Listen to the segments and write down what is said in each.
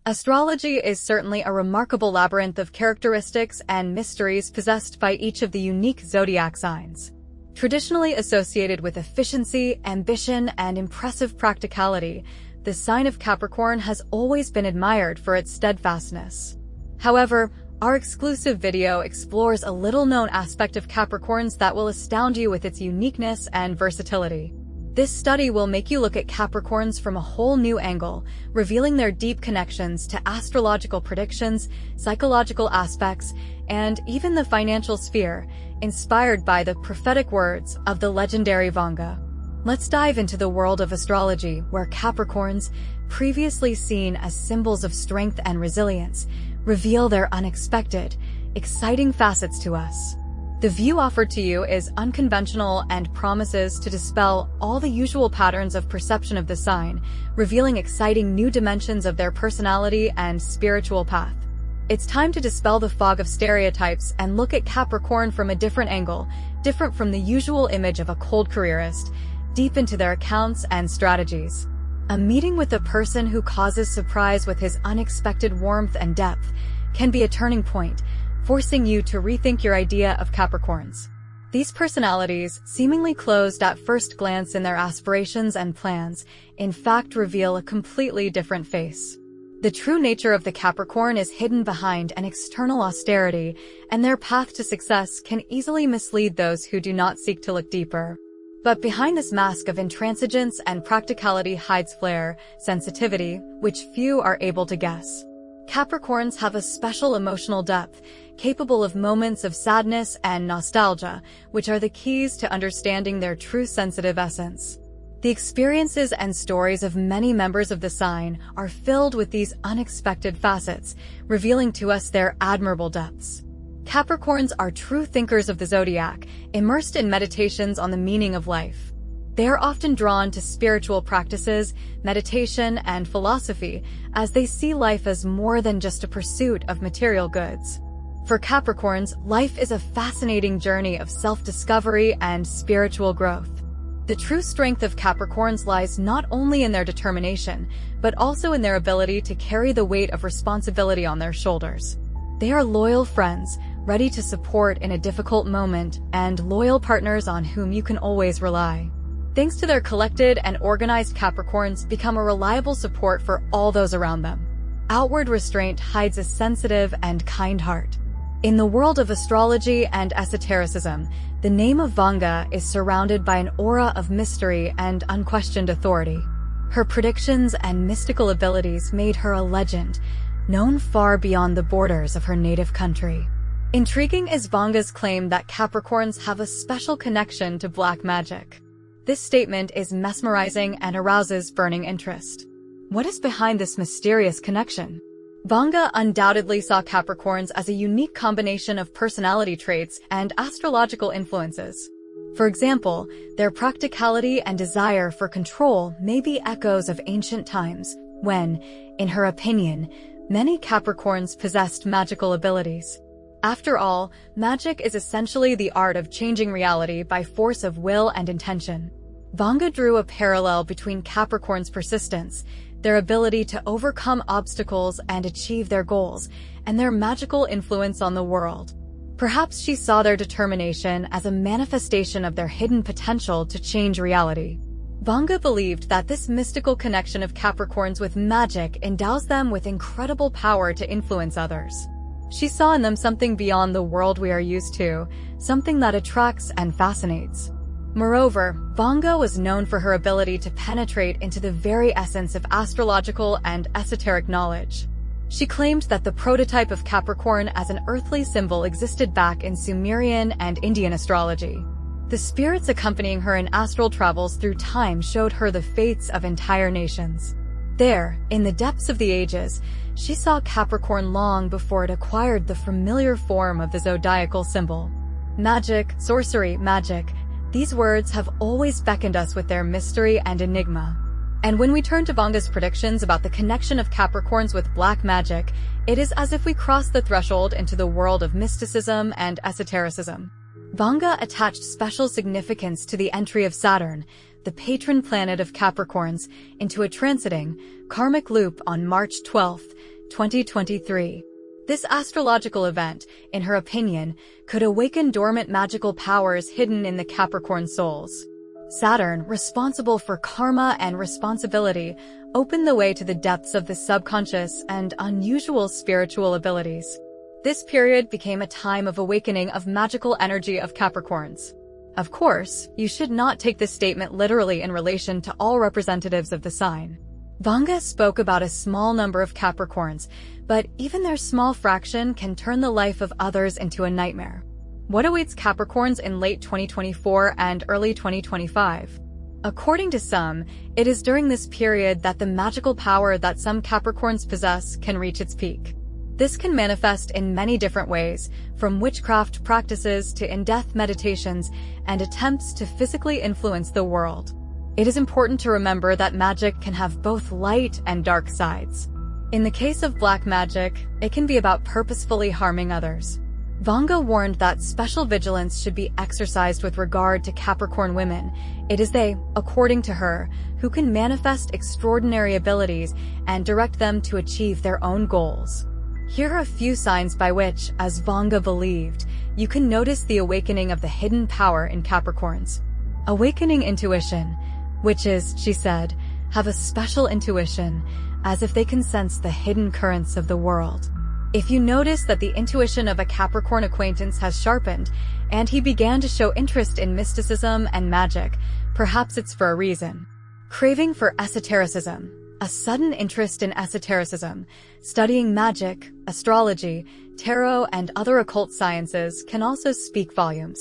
Astrology is certainly a remarkable labyrinth of characteristics and mysteries possessed by each of the unique zodiac signs. Traditionally associated with efficiency, ambition, and impressive practicality, the sign of Capricorn has always been admired for its steadfastness. However, our exclusive video explores a little-known aspect of Capricorns that will astound you with its uniqueness and versatility. This study will make you look at Capricorns from a whole new angle, revealing their deep connections to astrological predictions, psychological aspects, and even the financial sphere, inspired by the prophetic words of the legendary Vanga. Let's dive into the world of astrology, where Capricorns, previously seen as symbols of strength and resilience, reveal their unexpected, exciting facets to us. The view offered to you is unconventional and promises to dispel all the usual patterns of perception of the sign, revealing exciting new dimensions of their personality and spiritual path. It's time to dispel the fog of stereotypes and look at Capricorn from a different angle, different from the usual image of a cold careerist, deep into their accounts and strategies. A meeting with a person who causes surprise with his unexpected warmth and depth can be a turning point, forcing you to rethink your idea of Capricorns. These personalities, seemingly closed at first glance in their aspirations and plans, in fact reveal a completely different face. The true nature of the Capricorn is hidden behind an external austerity, and their path to success can easily mislead those who do not seek to look deeper. But behind this mask of intransigence and practicality hides flair, sensitivity, which few are able to guess. Capricorns have a special emotional depth, capable of moments of sadness and nostalgia, which are the keys to understanding their true sensitive essence. The experiences and stories of many members of the sign are filled with these unexpected facets, revealing to us their admirable depths. Capricorns are true thinkers of the zodiac, immersed in meditations on the meaning of life. They are often drawn to spiritual practices, meditation, and philosophy, as they see life as more than just a pursuit of material goods. For Capricorns, life is a fascinating journey of self-discovery and spiritual growth. The true strength of Capricorns lies not only in their determination, but also in their ability to carry the weight of responsibility on their shoulders. They are loyal friends, ready to support in a difficult moment, and loyal partners on whom you can always rely. Thanks to their collected and organized, Capricorns become a reliable support for all those around them. Outward restraint hides a sensitive and kind heart. In the world of astrology and esotericism, the name of Vanga is surrounded by an aura of mystery and unquestioned authority. Her predictions and mystical abilities made her a legend, known far beyond the borders of her native country. Intriguing is Vanga's claim that Capricorns have a special connection to black magic. This statement is mesmerizing and arouses burning interest. What is behind this mysterious connection? Vanga undoubtedly saw Capricorns as a unique combination of personality traits and astrological influences. For example, their practicality and desire for control may be echoes of ancient times, when, in her opinion, many Capricorns possessed magical abilities. After all, magic is essentially the art of changing reality by force of will and intention. Vanga drew a parallel between Capricorn's persistence, their ability to overcome obstacles and achieve their goals, and their magical influence on the world. Perhaps she saw their determination as a manifestation of their hidden potential to change reality. Vanga believed that this mystical connection of Capricorns with magic endows them with incredible power to influence others. She saw in them something beyond the world we are used to, something that attracts and fascinates. Moreover, Vanga was known for her ability to penetrate into the very essence of astrological and esoteric knowledge. She claimed that the prototype of Capricorn as an earthly symbol existed back in Sumerian and Indian astrology. The spirits accompanying her in astral travels through time showed her the fates of entire nations. There, in the depths of the ages, she saw Capricorn long before it acquired the familiar form of the zodiacal symbol. Magic, sorcery, magic. These words have always beckoned us with their mystery and enigma. And when we turn to Vanga's predictions about the connection of Capricorns with black magic, it is as if we cross the threshold into the world of mysticism and esotericism. Vanga attached special significance to the entry of Saturn, the patron planet of Capricorns, into a transiting, karmic loop on March 12, 2023. This astrological event, in her opinion, could awaken dormant magical powers hidden in the Capricorn souls. Saturn, responsible for karma and responsibility, opened the way to the depths of the subconscious and unusual spiritual abilities. This period became a time of awakening of magical energy of Capricorns. Of course, you should not take this statement literally in relation to all representatives of the sign. Vanga spoke about a small number of Capricorns, but even their small fraction can turn the life of others into a nightmare. What awaits Capricorns in late 2024 and early 2025? According to some, it is during this period that the magical power that some Capricorns possess can reach its peak. This can manifest in many different ways, from witchcraft practices to in-depth meditations and attempts to physically influence the world. It is important to remember that magic can have both light and dark sides. In the case of black magic, it can be about purposefully harming others. Vanga warned that special vigilance should be exercised with regard to Capricorn women. It is they, according to her, who can manifest extraordinary abilities and direct them to achieve their own goals. Here are a few signs by which, as Vanga believed, you can notice the awakening of the hidden power in Capricorns. Awakening intuition. Witches, she said, have a special intuition, as if they can sense the hidden currents of the world. If you notice that the intuition of a Capricorn acquaintance has sharpened, and he began to show interest in mysticism and magic, perhaps it's for a reason. Craving for esotericism. A sudden interest in esotericism, studying magic, astrology, tarot, and other occult sciences can also speak volumes.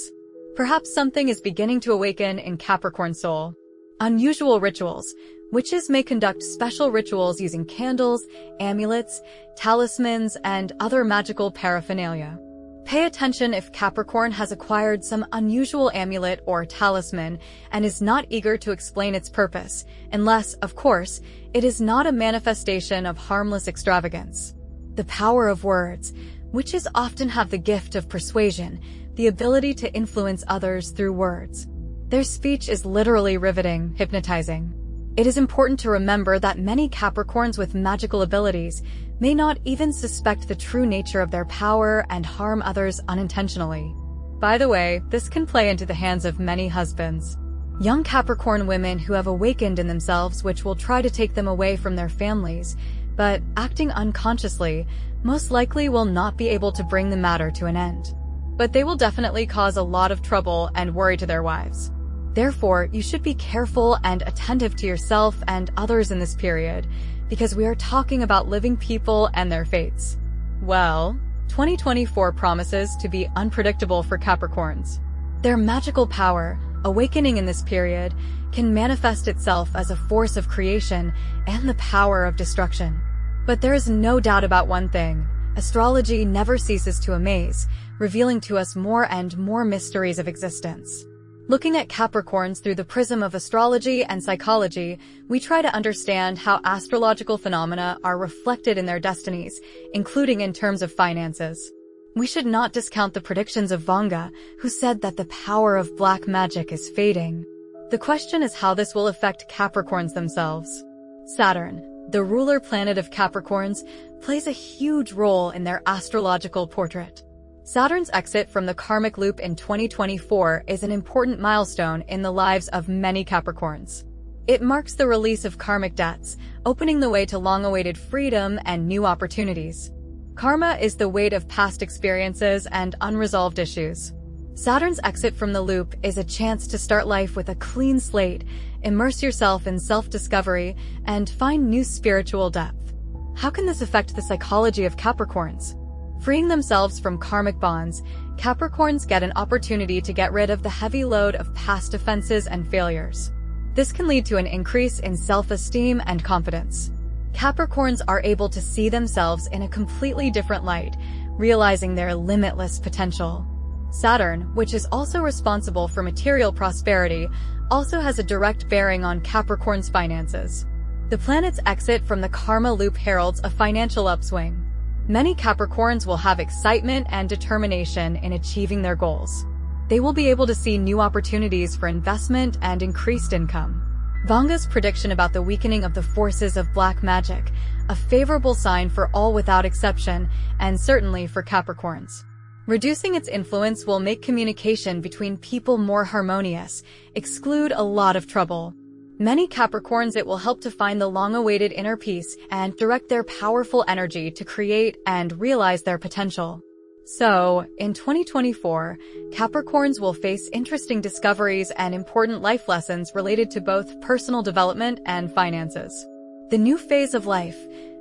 Perhaps something is beginning to awaken in Capricorn soul. Unusual rituals. Witches may conduct special rituals using candles, amulets, talismans, and other magical paraphernalia. Pay attention if Capricorn has acquired some unusual amulet or talisman and is not eager to explain its purpose, unless, of course, it is not a manifestation of harmless extravagance. The power of words. Witches often have the gift of persuasion, the ability to influence others through words. Their speech is literally riveting, hypnotizing. It is important to remember that many Capricorns with magical abilities may not even suspect the true nature of their power and harm others unintentionally. By the way, this can play into the hands of many husbands. Young Capricorn women who have awakened in themselves which will try to take them away from their families, but acting unconsciously, most likely will not be able to bring the matter to an end. But they will definitely cause a lot of trouble and worry to their wives. Therefore, you should be careful and attentive to yourself and others in this period, because we are talking about living people and their fates. Well, 2024 promises to be unpredictable for Capricorns. Their magical power, awakening in this period, can manifest itself as a force of creation and the power of destruction. But there is no doubt about one thing. Astrology never ceases to amaze, revealing to us more and more mysteries of existence. Looking at Capricorns through the prism of astrology and psychology, we try to understand how astrological phenomena are reflected in their destinies, including in terms of finances. We should not discount the predictions of Vanga, who said that the power of black magic is fading. The question is how this will affect Capricorns themselves. Saturn, the ruler planet of Capricorns, plays a huge role in their astrological portrait. Saturn's exit from the karmic loop in 2024 is an important milestone in the lives of many Capricorns. It marks the release of karmic debts, opening the way to long-awaited freedom and new opportunities. Karma is the weight of past experiences and unresolved issues. Saturn's exit from the loop is a chance to start life with a clean slate, immerse yourself in self-discovery, and find new spiritual depth. How can this affect the psychology of Capricorns? Freeing themselves from karmic bonds, Capricorns get an opportunity to get rid of the heavy load of past offenses and failures. This can lead to an increase in self-esteem and confidence. Capricorns are able to see themselves in a completely different light, realizing their limitless potential. Saturn, which is also responsible for material prosperity, also has a direct bearing on Capricorn's finances. The planet's exit from the karma loop heralds a financial upswing. Many Capricorns will have excitement and determination in achieving their goals. They will be able to see new opportunities for investment and increased income. Vanga's prediction about the weakening of the forces of black magic, a favorable sign for all without exception, and certainly for Capricorns. Reducing its influence will make communication between people more harmonious, exclude a lot of trouble. Many Capricorns, it will help to find the long-awaited inner peace and direct their powerful energy to create and realize their potential. So, in 2024, Capricorns will face interesting discoveries and important life lessons related to both personal development and finances. The new phase of life,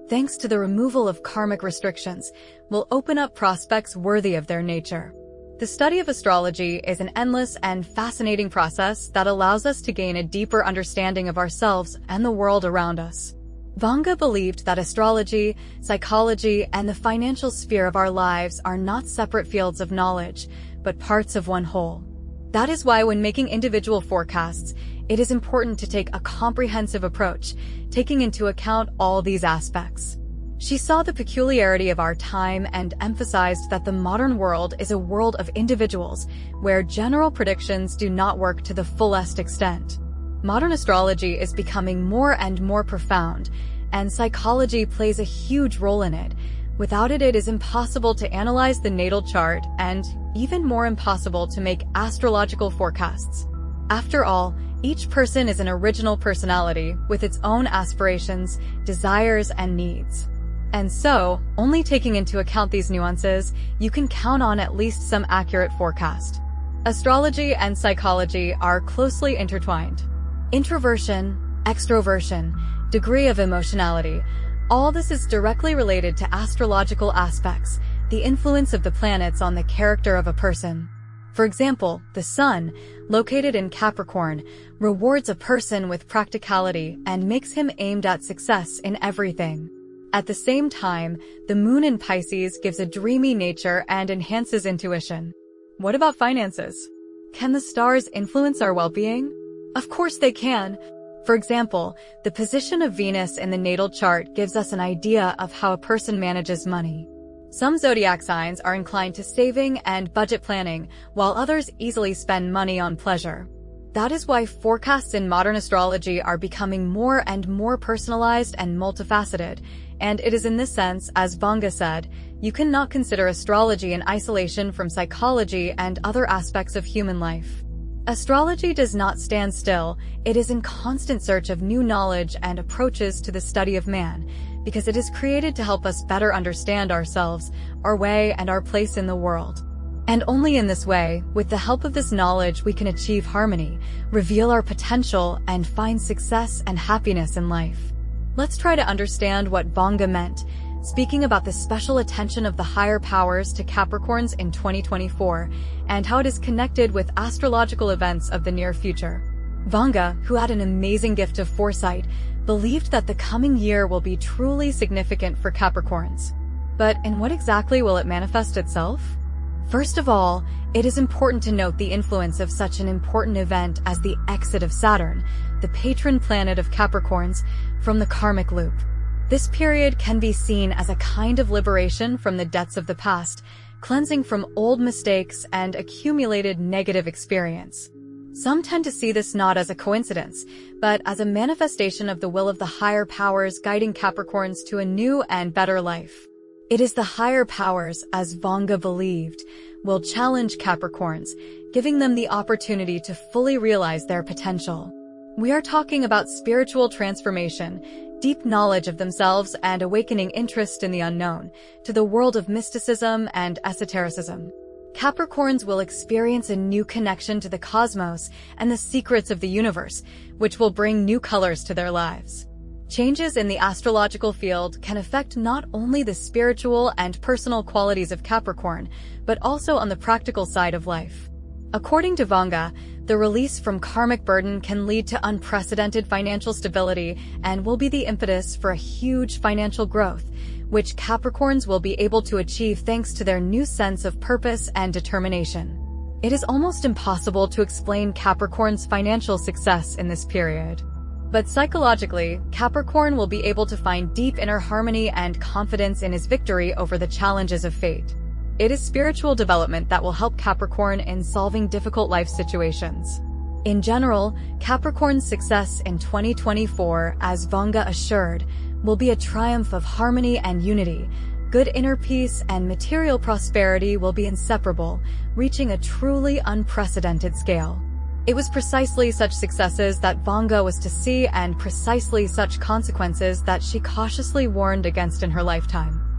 thanks to the removal of karmic restrictions, will open up prospects worthy of their nature. The study of astrology is an endless and fascinating process that allows us to gain a deeper understanding of ourselves and the world around us. Vanga believed that astrology, psychology, and the financial sphere of our lives are not separate fields of knowledge, but parts of one whole. That is why when making individual forecasts, it is important to take a comprehensive approach, taking into account all these aspects. She saw the peculiarity of our time and emphasized that the modern world is a world of individuals, where general predictions do not work to the fullest extent. Modern astrology is becoming more and more profound, and psychology plays a huge role in it. Without it, it is impossible to analyze the natal chart and even more impossible to make astrological forecasts. After all, each person is an original personality with its own aspirations, desires, and needs. And so, only taking into account these nuances, you can count on at least some accurate forecast. Astrology and psychology are closely intertwined. Introversion, extroversion, degree of emotionality, all this is directly related to astrological aspects, the influence of the planets on the character of a person. For example, the Sun, located in Capricorn, rewards a person with practicality and makes him aimed at success in everything. At the same time, the Moon in Pisces gives a dreamy nature and enhances intuition. What about finances? Can the stars influence our well-being? Of course they can. For example, the position of Venus in the natal chart gives us an idea of how a person manages money. Some zodiac signs are inclined to saving and budget planning, while others easily spend money on pleasure. That is why forecasts in modern astrology are becoming more and more personalized and multifaceted, and it is in this sense, as Vanga said, you cannot consider astrology in isolation from psychology and other aspects of human life. Astrology does not stand still, it is in constant search of new knowledge and approaches to the study of man, because it is created to help us better understand ourselves, our way, and our place in the world. And only in this way, with the help of this knowledge, we can achieve harmony, reveal our potential, and find success and happiness in life. Let's try to understand what Vanga meant, speaking about the special attention of the higher powers to Capricorns in 2024, and how it is connected with astrological events of the near future. Vanga, who had an amazing gift of foresight, believed that the coming year will be truly significant for Capricorns. But in what exactly will it manifest itself? First of all, it is important to note the influence of such an important event as the exit of Saturn, the patron planet of Capricorns, from the karmic loop. This period can be seen as a kind of liberation from the debts of the past, cleansing from old mistakes and accumulated negative experience. Some tend to see this not as a coincidence, but as a manifestation of the will of the higher powers guiding Capricorns to a new and better life. It is the higher powers, as Vanga believed, will challenge Capricorns, giving them the opportunity to fully realize their potential. We are talking about spiritual transformation, deep knowledge of themselves, and awakening interest in the unknown, to the world of mysticism and esotericism. Capricorns will experience a new connection to the cosmos and the secrets of the universe, which will bring new colors to their lives. Changes in the astrological field can affect not only the spiritual and personal qualities of Capricorn, but also on the practical side of life. According to Vanga, the release from karmic burden can lead to unprecedented financial stability and will be the impetus for a huge financial growth, which Capricorns will be able to achieve thanks to their new sense of purpose and determination. It is almost impossible to explain Capricorn's financial success in this period. But psychologically, Capricorn will be able to find deep inner harmony and confidence in his victory over the challenges of fate. It is spiritual development that will help Capricorn in solving difficult life situations. In general, Capricorn's success in 2024, as Vanga assured, will be a triumph of harmony and unity. Good inner peace and material prosperity will be inseparable, reaching a truly unprecedented scale. It was precisely such successes that Vanga was to see and precisely such consequences that she cautiously warned against in her lifetime.